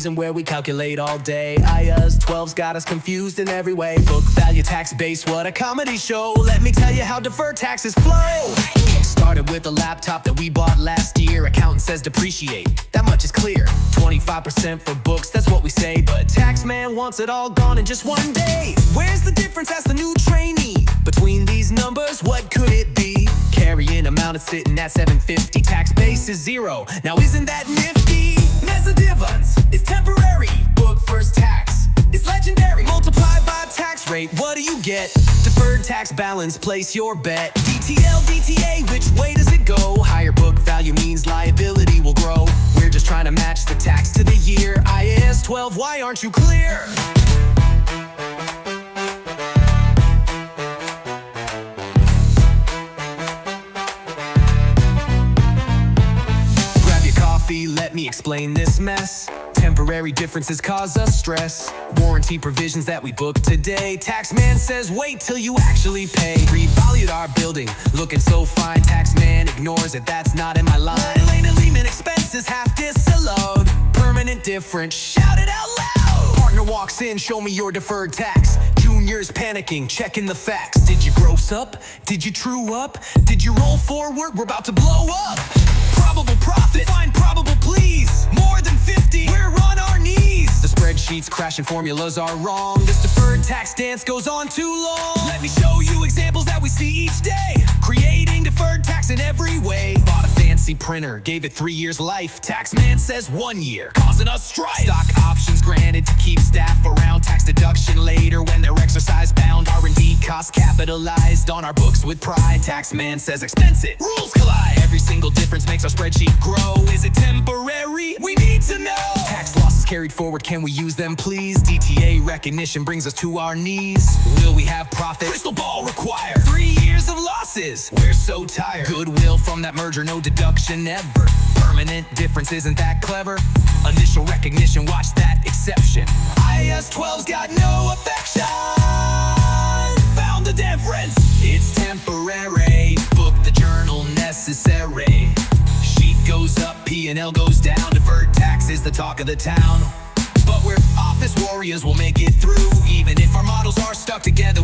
isn't where we calculate all day. IAS 12's got us confused in every way. Book value tax base, what a comedy show. Let me tell you how deferred taxes flow. Started with a laptop that we bought last year. Accountant says depreciate, that much is clear. 25% for books, that's what we say. But tax man wants it all gone in just one day. Where's the difference, asked the new trainee. Between these numbers, what could it be? Carrying amount is sitting at 750. Tax base is 0, now isn't that nifty? Mezza difference is temporary. Book first tax is legendary. Multiply by tax rate, what do you get? Deferred tax balance, place your bet. DTL, DTA, which way does it go? Higher book value means liability will grow. We're just trying to match the tax to the year. IAS 12, why aren't you clear? Let me explain this mess. Temporary differences cause us stress. Warranty provisions that we book today. Taxman says wait till you actually pay. Revalued our building, looking so fine. Taxman ignores it, that's not in my line. Lane Lehman expenses half disallowed. Permanent difference, shout it out loud. Partner walks in, show me your deferred tax. Junior's panicking, checking the facts. Did you gross up? Did you true up? Did you roll forward? We're about to blow up. Probable profit, find probable please. More than 50, we're on our knees. The spreadsheet's crashing, formulas are wrong. This deferred tax dance goes on too long. Let me show you examples that we see each day. Creating deferred tax in every way. Bought a fancy printer, gave it 3 years life. Taxman says 1 year, causing us strife. Stock options granted to keep staff around. Tax deduction later when they're exercise bound. R&D costs capitalized on our books with pride. Taxman says expense it, rules collide. Every single difference makes our spreadsheet grow. Is it temporary? We need to know. Tax losses carried forward, can we use them please? DTA recognition brings us to our knees. Will we have profit? Crystal ball required. 3 years of losses, we're so tired. Goodwill from that merger, no deduction ever. Permanent difference, isn't that clever? Initial recognition, watch that exception. IAS 12's got no affection. Found the difference, it's temporary. Book the journal necessary. Sheet goes up, P&L goes down. Deferred tax is the talk of the town. But we're office warriors, we'll make it through. Even if our models are stuck together,